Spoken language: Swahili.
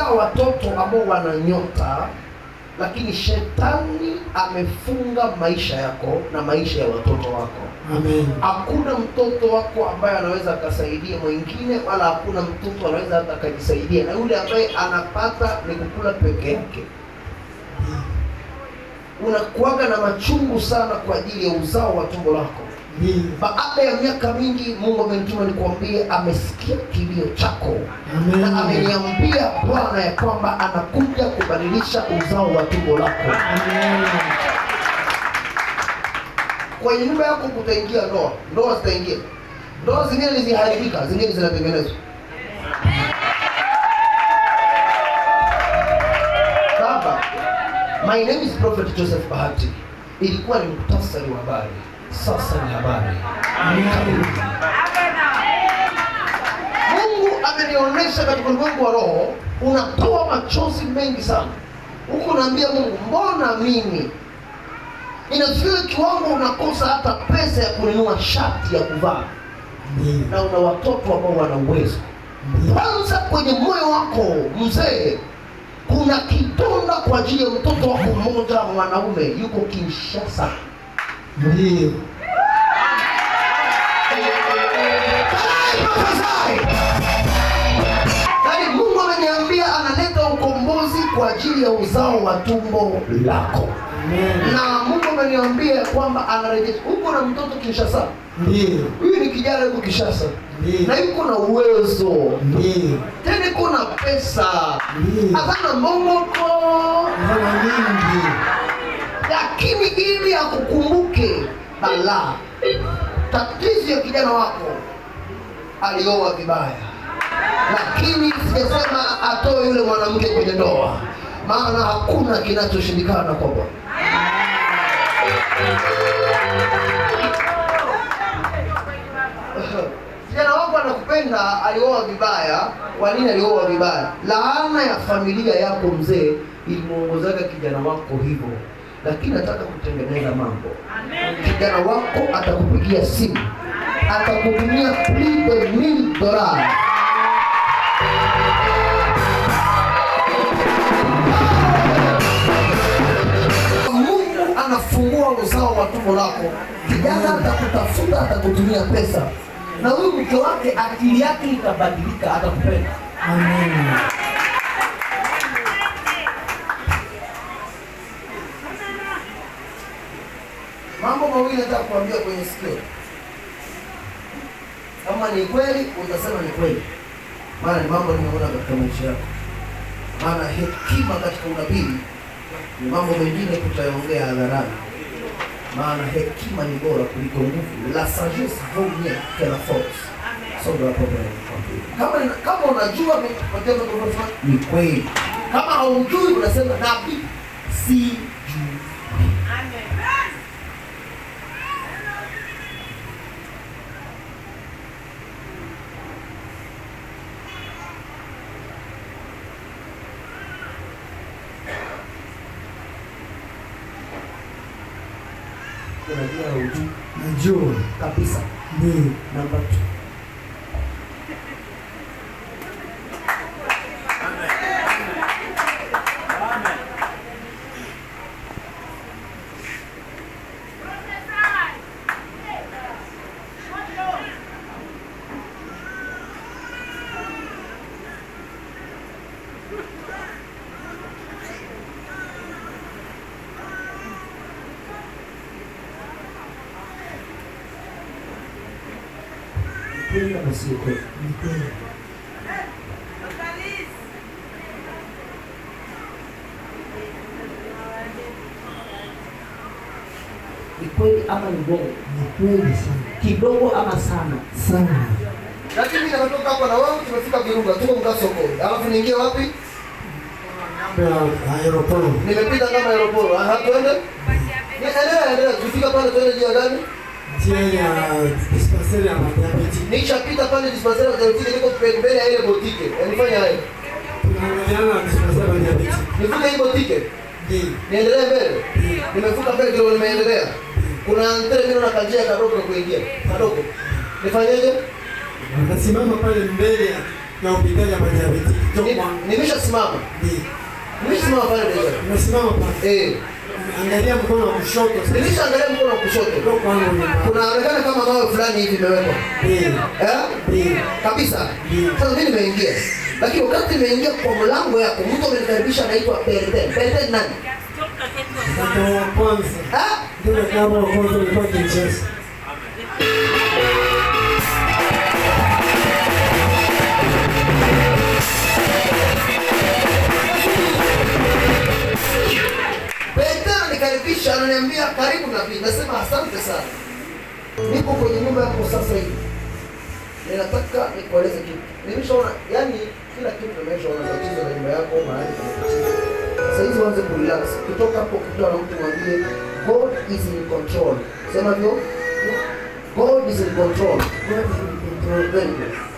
umezaa watoto ambao wana nyota, lakini shetani amefunga maisha yako na maisha ya watoto wako. Amen. Hakuna mtoto wako ambaye anaweza akasaidia mwingine, wala hakuna mtoto anaweza hata akajisaidia, na yule ambaye anapata ni kukula peke yake. Unakuaga na machungu sana kwa ajili ya uzao wa tumbo lako. Baada ya miaka mingi, Mungu amenituma nikwambie, amesikia kilio chako. Amen. Na ameniambia Bwana ya kwamba anakuja kubadilisha uzao wa tumbo lako. Amen. Kwenye nyumba yako kutaingia ndoa zitaingia. Ndoa zingine ziharibika, zingine zinatengenezwa. Baba, my name is Prophet Joseph Bahati. Ilikuwa ni muhtasari wa habari. Sasa ni habari. Mungu amenionyesha katika ulimwengu wa roho, unatoa machozi mengi sana. Huko unaambia Mungu, mbona mimi? Inafikia kiwango unakosa hata pesa ya kununua shati ya kuvaa. Na una watoto ambao wana uwezo. Kwanza kwenye moyo wako mzee, kuna kidonda kwa ajili ya mtoto wako mmoja mwanaume yuko Kinshasa. Ndio. Yaani Mungu ameniambia analeta ukombozi kwa ajili ya uzao wa tumbo lako. Amen. Na Mungu ameniambia kwamba anarejesha. Uko na mtoto Kinshasa. Ndio. Huyu ni kijana yuko Kinshasa. Ndio. Na yuko na uwezo. Ndio. Tena yuko na pesa. Ndio. Hapana momoko. Hapana mingi. Lakini ili akukumbuke balaa. Tatizo ya kijana wako alioa vibaya. Lakini sijasema atoe yule mwanamke kwenye ndoa, maana hakuna kinachoshindikana kwa Bwana. Kijana wako anakupenda, alioa vibaya. Kwa nini alioa vibaya? Laana ya familia yako mzee ilimuongozaga kijana wako hivyo. Lakini nataka kutengeneza mambo. Kijana wako atakupigia simu, atakutumia $1,000,000. Mungu anafungua uzao wa tumbo lako. Kijana atakutafuta, atakutumia pesa, na huyu mke wake akili yake itabadilika, atakupenda. Amen. Mambo mawili nataka kuambia kwenye sikio. Kama ni kweli, utasema ni kweli. Maana ni mambo nimeona katika maisha yako. Maana hekima katika unabii ni mambo mengine tutayaongea hadharani. Maana hekima ni bora kuliko nguvu. La sagesse vaut mieux que la force. Songa hapo mbele. Kama unajua ni kweli. Kama haujui unasema nabii si juu. Amen. Najua kabisa. Ndio. Namba 2. Kweli ama sio kweli? Ni kweli. Ni kweli ama ni bongo? Ni kweli sana. Kidogo ama sana? Sana. Lakini nimetoka hapa na wewe tumefika Virunga, tuko mga soko. Alafu niingie wapi? Aeroport. Nimepita kama aeroport. Twende? Endelea, tufika pale twende njia gani? Njia ya dispensary ya diabetes. Nishapita pale dispensary ya diabetes, niko mbele ya ile botike. Nifanye hayo. Tunaangaliana na dispensary ya diabetes. Nivuke hii botike? Ndio. Niendelee mbele? Nimevuka mbele kidogo, nimeendelea. Kuna antere mimi na kanjia kadogo na kuingia. Kadogo. Nifanyeje? Unasimama pale mbele na hospitali ya madiabetiki. Nimeshasimama. Nimeshasimama pale ndio. Nimesimama pale. Angalia mkono wa kushoto. Nilishaangalia mkono wa kushoto. Kunaonekana kama mawe fulani hivi imewekwa. Kabisa. Sasa mimi nimeingia. Lakini wakati nimeingia kwa mlango yako, mtu amenikaribisha anaitwa Berten. Berten nani? Ndio wa kwanza. Ndio kama wa kwanza alikuwa Kinshasa. Karibisha, ananiambia karibu nabii. Nasema asante sana. Niko kwenye nyumba yako sasa hivi. Ninataka nikueleze kitu. Nimeshaona, yani kila kitu nimeshaona tatizo la nyumba yako mahali kuna tatizo. Sasa hizi uanze kurelax. Kutoka hapo kitu na mtu mwambie God is in control. Sema hivyo. God is in control. God is in control. Very good.